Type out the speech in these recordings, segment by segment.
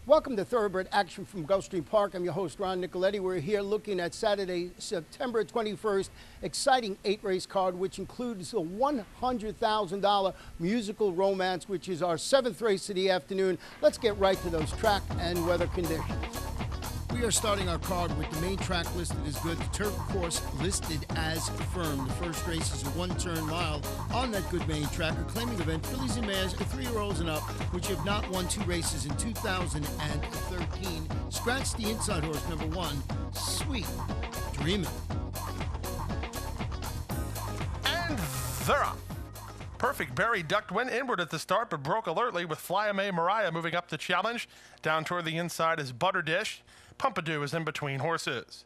Welcome to Thoroughbred Action from Gulfstream Park. I'm your host, Ron Nicoletti. We're here looking at Saturday, September 21st, exciting 8-race card, which includes the $100,000 musical romance, which is our 7th race of the afternoon. Let's get right to those track and weather conditions. We are starting our card with the main track listed as good, the turf course listed as firm. The first race is a one-turn mile on that good main track. A claiming event, fillies and mares, the 3-year-olds and up, which have not won 2 races in 2013. Scratch the inside horse, number 1, Sweet Dreamin'. And they're off. Perfect Berry ducked went inward at the start, but broke alertly with Fly Away Mariah moving up the challenge. Down toward the inside is Butter Dish. Pompadour is in between horses.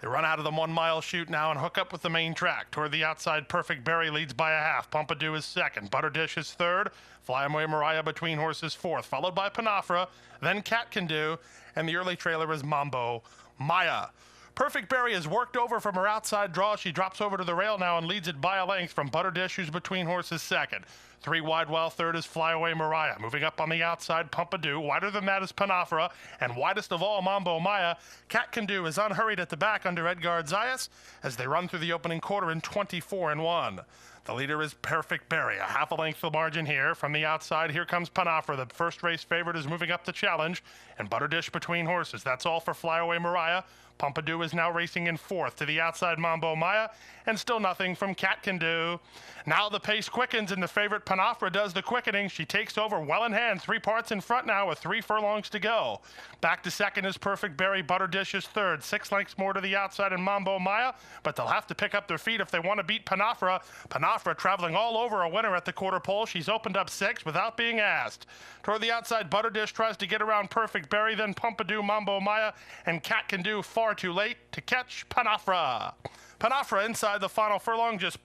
They run out of the 1-mile chute now and hook up with the main track. Toward the outside, Perfect Berry leads by a half. Pompadour is second. Butter Dish is third. Fly Away Mariah between horses fourth, followed by Panafra, then Cat Can Do, and the early trailer is Mambo Maya. Perfect Berry is worked over from her outside draw. She drops over to the rail now and leads it by a length from Butter Dish, who's between horses second. 3 wide while third is Fly Away Mariah. Moving up on the outside, Pompadour. Wider than that is Panafra. And widest of all, Mambo Maya. Cat Can Do is unhurried at the back under Edgar Zayas as they run through the opening quarter in 24-1. The leader is Perfect Berry, a half a length of margin here. From the outside, here comes Panafra. The first race favorite is moving up the challenge. And Butter Dish between horses. That's all for Fly Away Mariah. Pompadour is now racing in fourth. To the outside, Mambo Maya, and still nothing from Cat Can Do. Now the pace quickens, and the favorite Panafra does the quickening. She takes over well in hand, 3 parts in front now with 3 furlongs to go. Back to second is Perfect Berry. Butter Dish is third. 6 lengths more to the outside in Mambo Maya, but they'll have to pick up their feet if they want to beat Panafra. Panafra traveling all over a winner at the quarter pole. She's opened up 6 without being asked. Toward the outside, Butter Dish tries to get around Perfect Berry, then Pompadour, Mambo Maya, and Cat Can Do far too late to catch Panafra. Panafra inside the final furlong just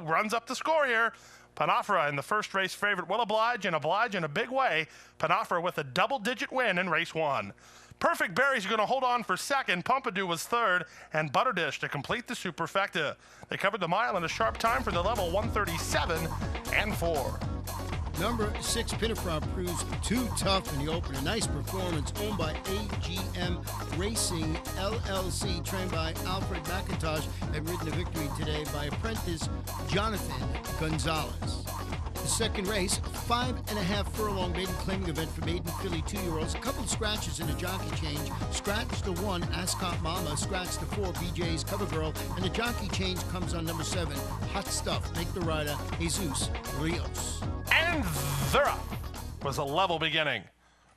runs up the score here. Panafra in the first race favorite will oblige in a big way. Panafra with a double-digit win in race 1. Perfect Berry's going to hold on for second. Pompadour was third, and Butter Dish to complete the superfecta. They covered the mile in a sharp time for the level 137-4. Number 6, Pinafra, proves too tough in the opener. Nice performance, owned by AGM Racing LLC, trained by Alfred McIntosh, and ridden to victory today by apprentice Jonathan Gonzalez. The second race, 5.5 furlong maiden claiming event for maiden filly 2-year-olds. A couple of scratches in the jockey change. Scratch the 1, Ascot Mama. Scratch the 4, BJ's Cover Girl. And the jockey change comes on number 7, Hot Stuff. Make the rider Jesus Rios. And they're up. Was a level beginning.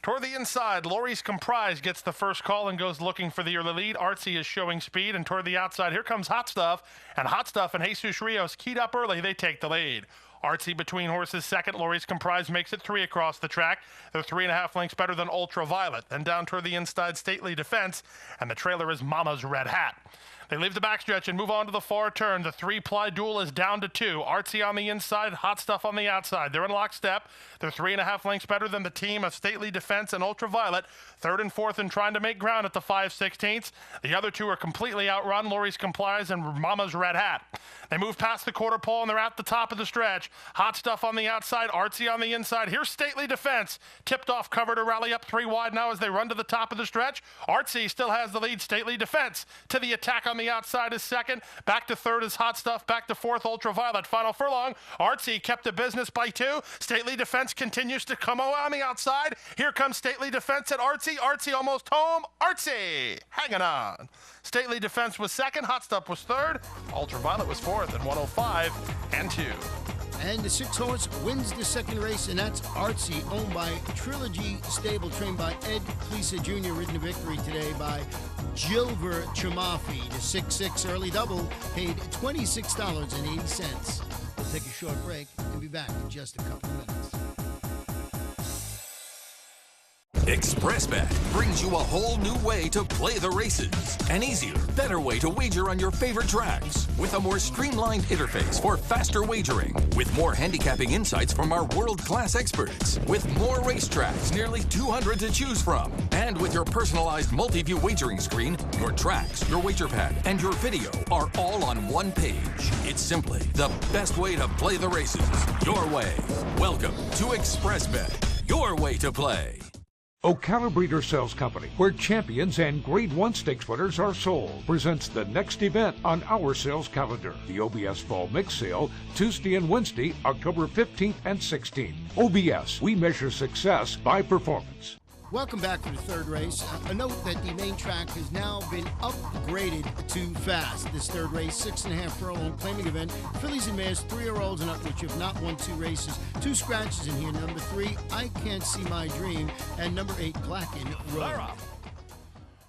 Toward the inside, Lori's Comprise gets the first call and goes looking for the early lead. Artsy is showing speed, and toward the outside, here comes Hot Stuff. And Hot Stuff and Jesus Rios keyed up early. They take the lead. Artsy between horses second. Lori's Comprise makes it 3 across the track. They're 3.5 lengths better than Ultraviolet. Then down toward the inside, Stately Defense, and the trailer is Mama's Red Hat. They leave the backstretch and move on to the far turn. The 3-ply duel is down to 2. Artsy on the inside, Hot Stuff on the outside. They're in lockstep. They're 3.5 lengths better than the team of Stately Defense and Ultraviolet. Third and fourth and trying to make ground at the 5/16. The other 2 are completely outrun, Lori's Complies and Mama's Red Hat. They move past the quarter pole and they're at the top of the stretch. Hot Stuff on the outside, Artsy on the inside. Here's Stately Defense. Tipped off cover to rally up 3 wide now as they run to the top of the stretch. Artsy still has the lead. Stately Defense to the attack on the outside is second. Back to third is Hot Stuff. Back to fourth, Ultraviolet. Final furlong. Artsy kept the business by 2. Stately Defense continues to come on the outside. Here comes Stately Defense at Artsy. Artsy almost home. Artsy hanging on. Stately Defense was second. Hot Stuff was third. Ultraviolet was fourth at 105-2. And the 6-horse wins the second race, and that's Artsy, owned by Trilogy Stable, trained by Ed Cleesa Jr., ridden to victory today by Gilver Chamafi. The 6-6 early double paid $26.80. We'll take a short break and be back in just a couple of minutes. ExpressBet brings you a whole new way to play the races. An easier, better way to wager on your favorite tracks. With a more streamlined interface for faster wagering. With more handicapping insights from our world-class experts. With more racetracks, nearly 200 to choose from. And with your personalized multi-view wagering screen, your tracks, your wager pad, and your video are all on one page. It's simply the best way to play the races. Your way. Welcome to ExpressBet. Your way to play. Ocala Breeder Sales Company, where champions and Grade 1 stakes winners are sold, presents the next event on our sales calendar, the OBS Fall Mix Sale, Tuesday and Wednesday, October 15th and 16th. OBS, we measure success by performance. Welcome back to the third race. A note that the main track has now been upgraded to fast. This third race, 6.5 furlong claiming event. Fillies and mares, 3-year-olds and up, which have not won 2 races. 2 scratches in here. Number 3, I Can't See My Dream, and number 8, Glacken Road.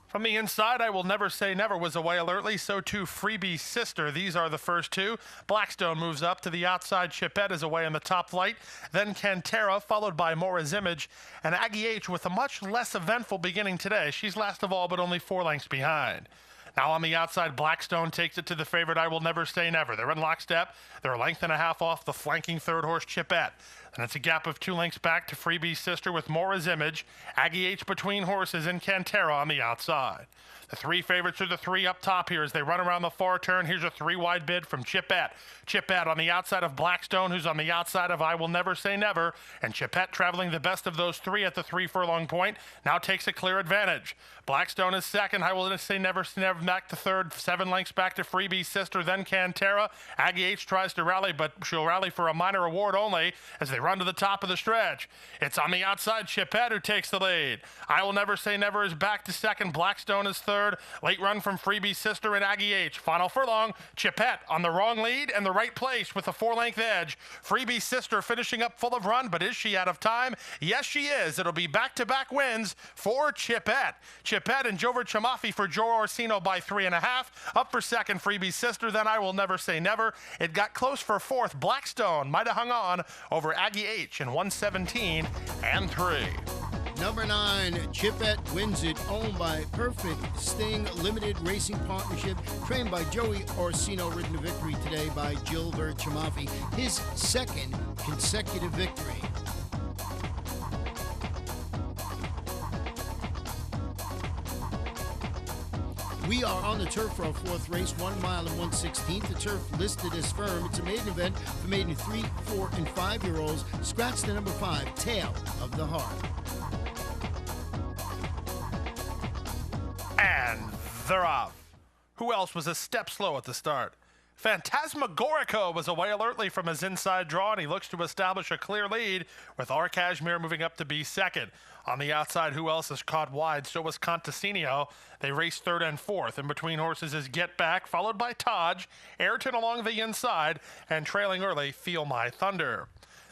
From the inside, I Will Never Say Never was away alertly, so too Freebie Sister. These are the first 2. Blackstone moves up to the outside. Chipette is away in the top flight. Then Cantera, followed by Mora's Image, and Aggie H with a much less eventful beginning today. She's last of all, but only 4 lengths behind. Now on the outside, Blackstone takes it to the favorite I Will Never Say Never. They're in lockstep. They're a length and a half off the flanking third horse, Chipette. And it's a gap of 2 lengths back to Freebie's Sister with Mora's Image, Aggie H between horses, and Cantera on the outside. The 3 favorites are the 3 up top here as they run around the far turn. Here's a 3-wide bid from Chipette. Chipette on the outside of Blackstone, who's on the outside of I Will Never Say Never. And Chipette, traveling the best of those 3 at the 3 furlong point, now takes a clear advantage. Blackstone is second. I Will Say Never back to third. 7 lengths back to Freebie's Sister, then Cantera. Aggie H tries to rally, but she'll rally for a minor award only as they run to the top of the stretch. It's on the outside, Chipette, who takes the lead. I Will Never Say Never is back to second. Blackstone is third. Late run from Freebie's Sister and Aggie H. Final furlong, Chipette on the wrong lead and the right place with a 4-length edge. Freebie's Sister finishing up full of run, but is she out of time? Yes, she is. It'll be back-to-back wins for Chipette. Chipette and Jover Chamafi for Joe Orsino by 3.5. Up for second, Freebie's Sister, then I Will Never Say Never. It got close for fourth. Blackstone might have hung on over Aggie H in 1:17 and 3. Number 9, Chipette Wins It, owned by Perfect Sting Limited Racing Partnership, trained by Joey Orsino, ridden to victory today by Gilbert Chamafi, his 2nd consecutive victory. We are on the turf for our 4th race, 1 mile and 1/16. The turf listed as firm. It's a maiden event for maiden 3, 4, and 5-year-olds. Scratch the number 5, Tail of the Heart. And they're off. Who else was a step slow at the start? Phantasmagorico was away alertly from his inside draw, and he looks to establish a clear lead with R. Cashmere moving up to be second. On the outside, who else is caught wide? So was Contasinio. They race 3rd and 4th. In between horses is Get Back, followed by Taj, Ayrton along the inside, and trailing early, Feel My Thunder.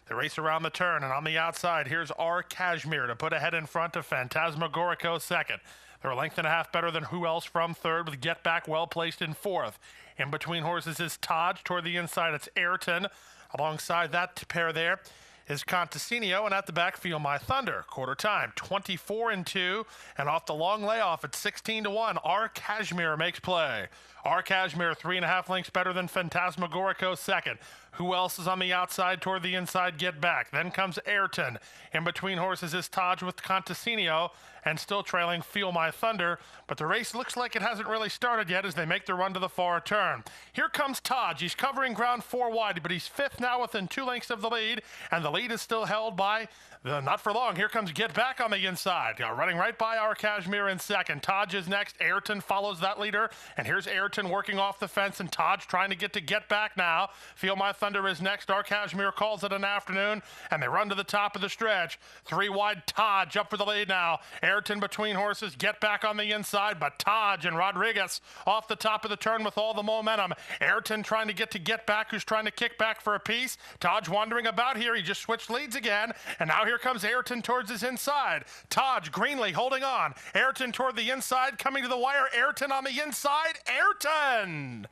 They race around the turn, and on the outside, here's R. Cashmere to put ahead in front of Phantasmagorico second. They're a length and a half better than Who Else from 3rd, with Get Back well placed in 4th. In between horses is Taj. Toward the inside, it's Ayrton. Alongside that pair there is Contasinio, and at the back, Feel My Thunder. Quarter time, 24 and 2, and off the long layoff at 16 to 1, R. Cashmere makes play. R. Cashmere 3.5 lengths better than Phantasmagorico second. Who else is on the outside? Toward the inside, Get Back. Then comes Ayrton. In between horses is Taj with Contasinio, and still trailing Feel My Thunder, but the race looks like it hasn't really started yet as they make the run to the far turn. Here comes Taj. He's covering ground 4 wide, but he's 5th now within 2 lengths of the lead, and the lead is still held by not for long. Here comes Get Back on the inside. Running right by our Cashmere in second. Taj is next. Ayrton follows that leader, and here's Ayrton working off the fence, and Taj trying to Get Back now. Feel My Thunder is next. Our Cashmere calls it an afternoon, and they run to the top of the stretch. 3 wide, Taj up for the lead now. Ayrton between horses, Get Back on the inside, but Taj and Rodriguez off the top of the turn with all the momentum. Ayrton trying to Get Back, who's trying to kick back for a piece. Taj wandering about here. He just switched leads again, and now here comes Ayrton towards his inside. Taj, Greenlee holding on. Ayrton toward the inside, coming to the wire. Ayrton on the inside. Ayrton!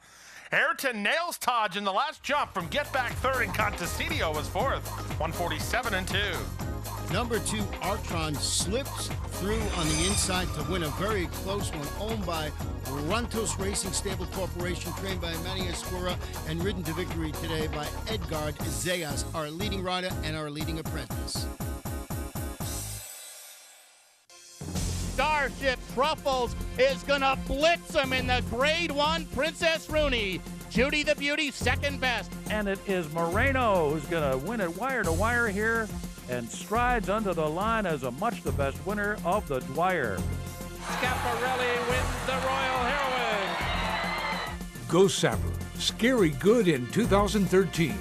Ayrton nails Taj in the last jump from Get Back 3rd, and Contasinio was 4th. 147 and 2. Number 2, Artron, slips through on the inside to win a very close one, owned by Rantos Racing Stable Corporation, trained by Manny Escura, and ridden to victory today by Edgard Zayas, our leading rider and our leading apprentice. Starship Truffles is gonna blitz him in the Grade 1 Princess Rooney. Judy the Beauty, second best. And it is Moreno who's going to win it wire to wire here. and strides under the line as a much the best winner of the Dwyer. Schiaparelli wins the Royal Heroine. Go Sapper, scary good in 2013.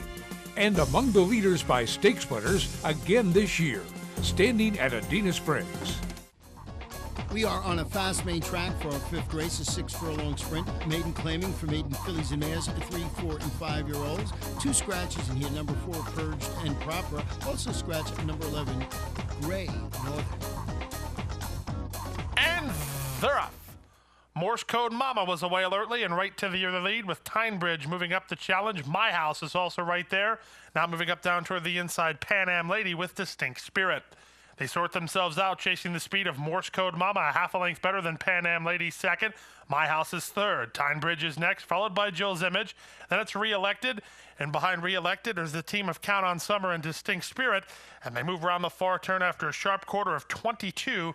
And among the leaders by stake splitters again this year, standing at Adena Springs. We are on a fast main track for our fifth race, a 6-furlong sprint. Maiden claiming for maiden fillies and mares, 3, 4, and 5-year-olds. 2 scratches in here, number 4, Purged and Proper. Also scratch number 11, Gray Northern. And they're off. Morse Code Mama was away alertly and right to the early lead with Tinebridge moving up the challenge. My House is also right there. Now moving up down toward the inside, Pan Am Lady with Distinct Spirit. They sort themselves out, chasing the speed of Morse Code Mama, a half a length better than Pan Am Lady second. My House is third. Tinebridge is next, followed by Jill's Image. Then it's Re-Elected, and behind Re-Elected is the team of Count on Summer and Distinct Spirit, and they move around the far turn after a sharp quarter of 22-1.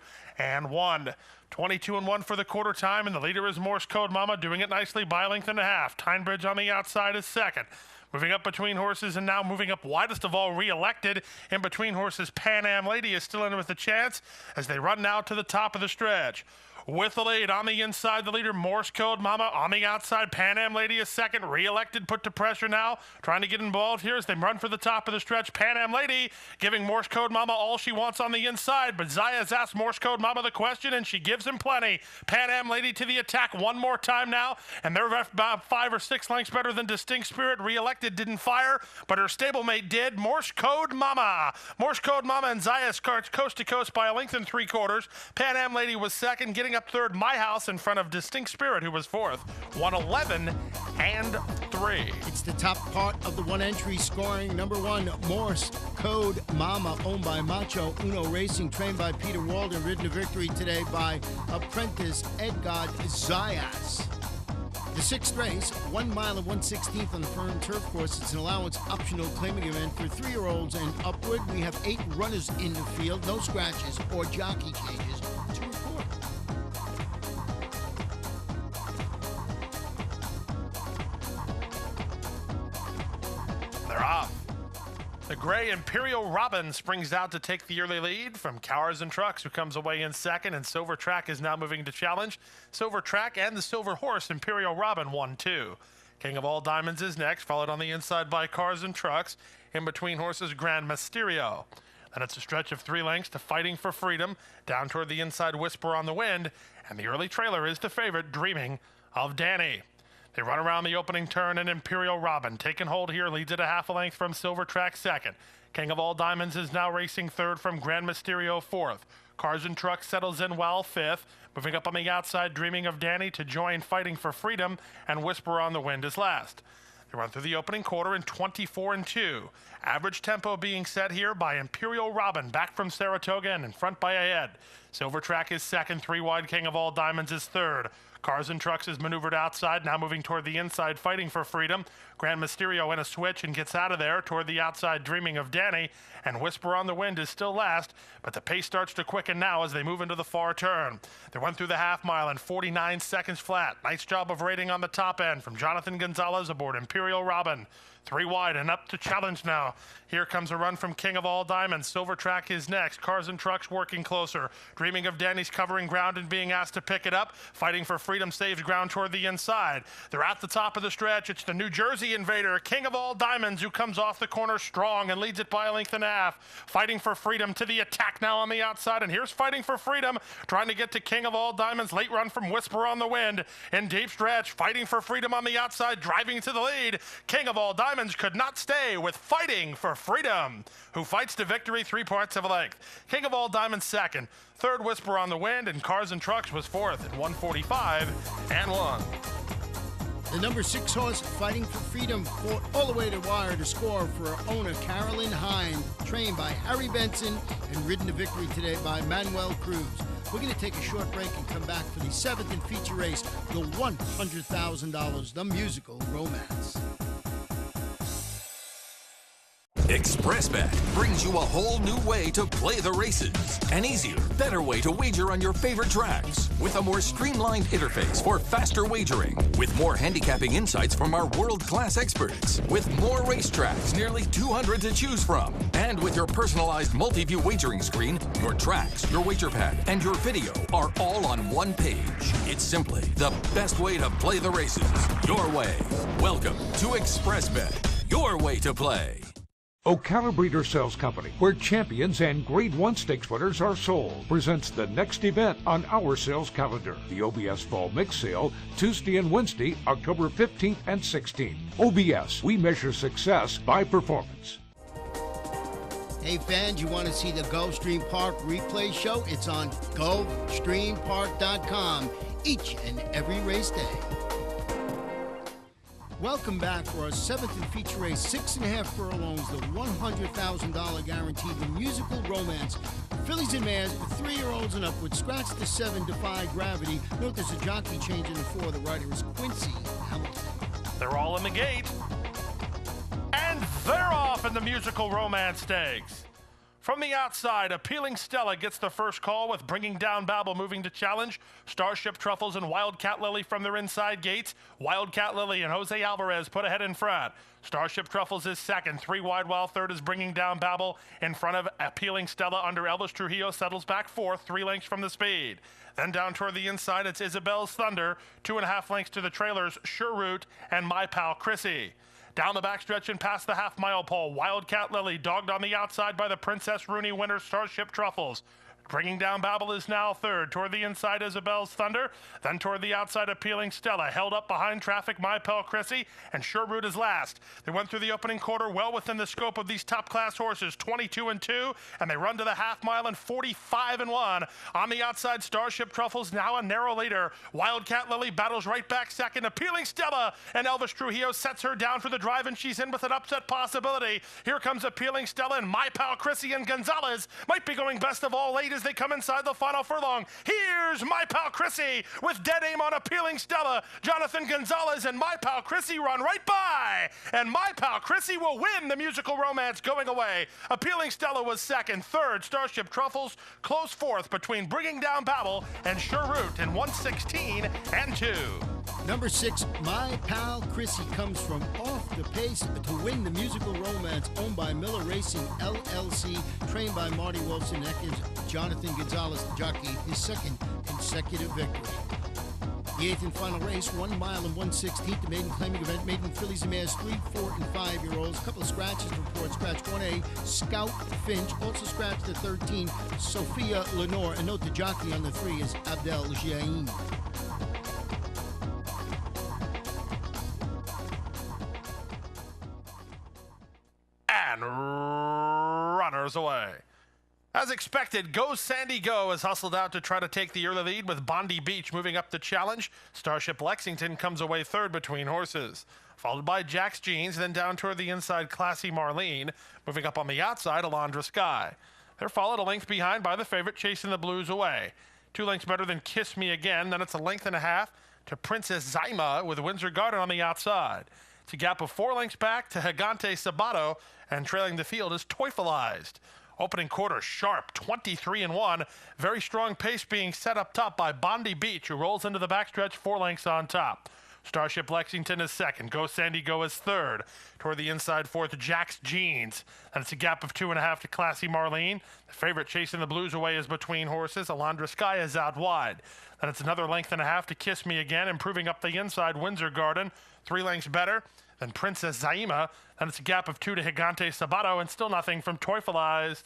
22-1 for the quarter time, and the leader is Morse Code Mama, doing it nicely by a length and a half. Tinebridge on the outside is second. Moving up between horses and now moving up widest of all, Re-Elected. In between horses, Pan Am Lady is still in with a chance as they run now to the top of the stretch. With the lead on the inside, the leader Morse Code Mama. On the outside, Pan Am Lady is second. Re-Elected put to pressure now, trying to get involved here as they run for the top of the stretch. Pan Am Lady giving Morse Code Mama all she wants on the inside, but Zaya's asked Morse Code Mama the question, and she gives him plenty. Pan Am Lady to the attack one more time now, and they're about 5 or 6 lengths better than Distinct Spirit. Re-Elected didn't fire, but her stablemate did. Morse Code Mama. Morse Code Mama and Zaya starts coast to coast by a length and 3/4. Pan Am Lady was second, getting up third, My House, in front of Distinct Spirit, who was fourth. 111-3. It's the top part of the one entry, scoring number 1, Morse Code Mama, owned by Macho Uno Racing, trained by Peter Walden, ridden to victory today by apprentice Edgard Zayas. The 6th race, 1 mile and 1/16 on the firm turf course. It's an allowance optional claiming event for 3-year-olds and upward. We have 8 runners in the field, no scratches or jockey changes to report. They're off. The gray Imperial Robin springs out to take the early lead from Cowers and Trucks, who comes away in second, and Silver Track is now moving to challenge. Silver Track and the Silver Horse, Imperial Robin, 1-2. King of All Diamonds is next, followed on the inside by Cars and Trucks. In between horses, Grand Mysterio. Then it's a stretch of 3 lengths to Fighting for Freedom, down toward the inside, Whisper on the Wind, and the early trailer is the favorite, Dreaming of Danny. They run around the opening turn, and Imperial Robin, taking hold here, leads it a half a length from Silver Track second. King of All Diamonds is now racing third from Grand Mysterio fourth. Cars and Trucks settles in well fifth. Moving up on the outside, Dreaming of Danny to join Fighting for Freedom, and Whisper on the Wind is last. They run through the opening quarter in 24-2. Average tempo being set here by Imperial Robin, back from Saratoga and in front by a head. Silver Track is second, 3 wide. King of All Diamonds is third. Cars and Trucks is maneuvered outside, now moving toward the inside, Fighting for Freedom. Grand Mysterio in a switch and gets out of there toward the outside, Dreaming of Danny. And Whisper on the Wind is still last, but the pace starts to quicken now as they move into the far turn. They run through the half mile in 49 seconds flat. Nice job of rating on the top end from Jonathan Gonzalez aboard Imperial Robin. 3 wide and up to challenge now. Here comes a run from King of All Diamonds. Silver Track is next. Cars and Trucks working closer. Dreaming of Danny's covering ground and being asked to pick it up. Fighting for Freedom saves ground toward the inside. They're at the top of the stretch. It's the New Jersey Invader, King of All Diamonds, who comes off the corner strong and leads it by a length and a half. Fighting for Freedom to the attack now on the outside. And here's Fighting for Freedom trying to get to King of All Diamonds. Late run from Whisper on the Wind. In deep stretch, Fighting for Freedom on the outside, driving to the lead. King of All Diamonds could not stay with Fighting for Freedom, who fights to victory 3 parts of a length. King of All Diamonds second, third Whisper on the Wind, and Cars and Trucks was fourth at 145-1. The number 6 horse, Fighting for Freedom, fought all the way to wire to score for owner Carolyn Hine, trained by Harry Benson and ridden to victory today by Manuel Cruz. We're going to take a short break and come back for the 7th and feature race, the $100,000, the musical Romance. ExpressBet brings you a whole new way to play the races. An easier, better way to wager on your favorite tracks. With a more streamlined interface for faster wagering. With more handicapping insights from our world-class experts. With more racetracks, nearly 200 to choose from. And with your personalized multi-view wagering screen, your tracks, your wager pad, and your video are all on one page. It's simply the best way to play the races. Your way. Welcome to ExpressBet. Your way to play. Ocala Breeder Sales Company, where champions and Grade 1 stakes winners are sold, presents the next event on our sales calendar, the OBS Fall Mix Sale, Tuesday and Wednesday, October 15th and 16th. OBS, we measure success by performance. Hey fans, you want to see the Gulfstream Park replay show? It's on GulfstreamPark.com each and every race day. Welcome back for our seventh and feature race, 6.5 furlongs, the $100,000 guarantee, the musical romance. Fillies and mares, 3-year-olds and upwards, scratch the 7, defy gravity. Note there's a jockey change in the 4. The rider is Quincy Hamilton. They're all in the gate. And they're off in the musical romance stakes. From the outside, Appealing Stella gets the first call with Bringing Down Babel moving to challenge. Starship Truffles and Wildcat Lily from their inside gates. Wildcat Lily and Jose Alvarez put ahead in front. Starship Truffles is second. 3 wide while third is Bringing Down Babel in front of Appealing Stella under Elvis Trujillo settles back fourth, 3 lengths from the speed. Then down toward the inside, it's Isabel's Thunder, 2.5 lengths to the trailers, Sure Route and My Pal Chrissy. Down the backstretch and past the half-mile pole, Wildcat Lily dogged on the outside by the Princess Rooney winner Starship Truffles. Bringing Down Babel is now third. Toward the inside, Isabel's Thunder. Then toward the outside, Appealing Stella. Held up behind traffic, My Pal Chrissy. And Sure Route is last. They went through the opening quarter well within the scope of these top-class horses, 22-2. And they run to the half-mile and 45-1. On the outside, Starship Truffles now a narrow leader. Wildcat Lily battles right back second. Appealing Stella. And Elvis Trujillo sets her down for the drive, and she's in with an upset possibility. Here comes Appealing Stella, and My Pal Chrissy and Gonzalez might be going best of all late as they come inside the final furlong. Here's My Pal Chrissy with dead aim on Appealing Stella. Jonathan Gonzalez and My Pal Chrissy run right by, and My Pal Chrissy will win the musical romance going away. Appealing Stella was second. Third, Starship Truffles close fourth between Bringing Down Babel and Sure Route in 1:16-2. Number 6, My Pal Chrissy comes from off the pace to win the musical romance, owned by Miller Racing LLC, trained by Marty Wilson. That gives Jonathan Gonzalez, the jockey, his second consecutive victory. The 8th and final race, 1 mile and 1/16, the maiden claiming event, maiden fillies and mares, 3, 4, and 5-year-olds. A couple of scratches report. Scratch 1A, Scout Finch. Also scratched the 13, Sophia Lenore. And note the jockey on the 3 is Abdel Jain. And runners away. As expected, Go Sandy Go is hustled out to try to take the early lead with Bondi Beach moving up the challenge. Starship Lexington comes away third between horses. Followed by Jack's Jeans, then down toward the inside, Classy Marlene. Moving up on the outside, Alondra Sky. They're followed a length behind by the favorite, Chasing the Blues away. 2 lengths better than Kiss Me Again. Then it's a length and a half to Princess Zyma with Windsor Garden on the outside. It's a gap of 4 lengths back to Gigante Sabato, and trailing the field is Teufelsized. Opening quarter sharp, 23-1. Very strong pace being set up top by Bondi Beach, who rolls into the backstretch 4 lengths on top. Starship Lexington is second. Go Sandy Go is third. Toward the inside fourth, Jack's Jeans. And it's a gap of 2.5 to Classy Marlene. The favorite, Chasing the Blues away, is between horses. Alondra Sky is out wide. Then it's another length and a half to Kiss Me Again, improving up the inside, Windsor Garden. 3 lengths better than Princess Zaima. Then it's a gap of 2 to Gigante Sabato, and still nothing from Teufelsized.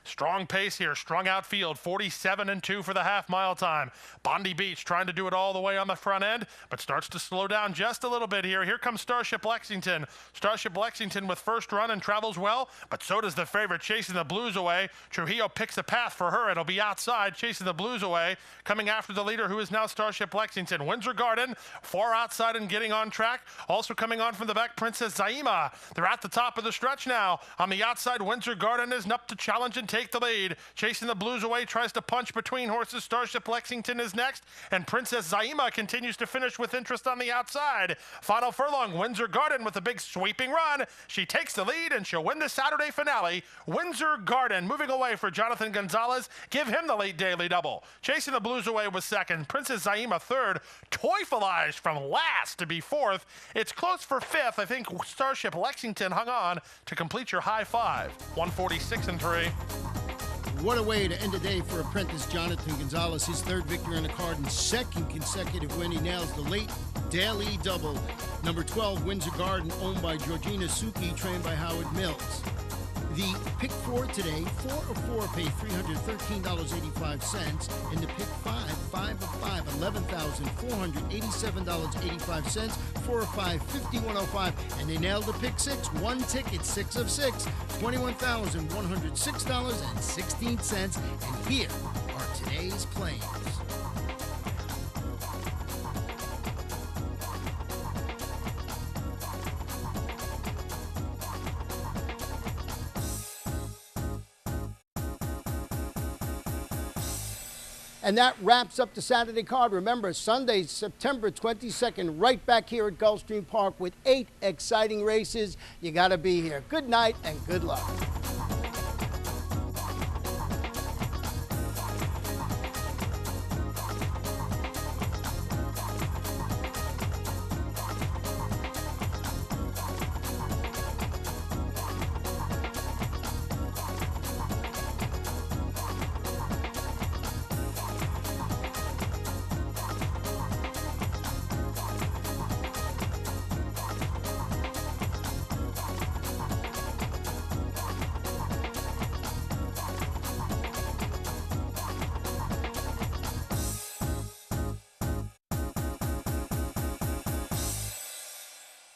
Strong pace here, strong outfield, 47-2 for the half-mile time. Bondi Beach trying to do it all the way on the front end, but starts to slow down just a little bit here. Here comes Starship Lexington. Starship Lexington with first run and travels well, but so does the favorite, Chasing the Blues away. Trujillo picks a path for her. It'll be outside, Chasing the Blues away. Coming after the leader, who is now Starship Lexington. Windsor Garden, far outside and getting on track. Also coming on from the back, Princess Zaima. They're at the top of the stretch now. On the outside, Windsor Garden is up to challenge and take take the lead. Chasing the Blues away, tries to punch between horses. Starship Lexington is next, and Princess Zaima continues to finish with interest on the outside. Final furlong, Windsor Garden with a big sweeping run. She takes the lead, and she'll win the Saturday finale. Windsor Garden moving away for Jonathan Gonzalez. Give him the late daily double. Chasing the Blues away was second. Princess Zaima third. Toyfulized from last to be fourth. It's close for fifth. I think Starship Lexington hung on to complete your high five. 146 and 3. What a way to end the day for apprentice Jonathan Gonzalez. His third victory on the card and second consecutive win. He nails the late daily double. Number 12, Windsor Garden, owned by Georgina Suki, trained by Howard Mills. The pick four today, 4 of 4 pay $313.85. And the pick 5 of 5, $11,487.85. 4 of 5, $51.05. And they nailed the pick 6, one ticket, 6 of 6, $21,106.16. And here are today's claims. And that wraps up the Saturday card. Remember, Sunday, September 22nd, right back here at Gulfstream Park with 8 exciting races. You got to be here. Good night and good luck.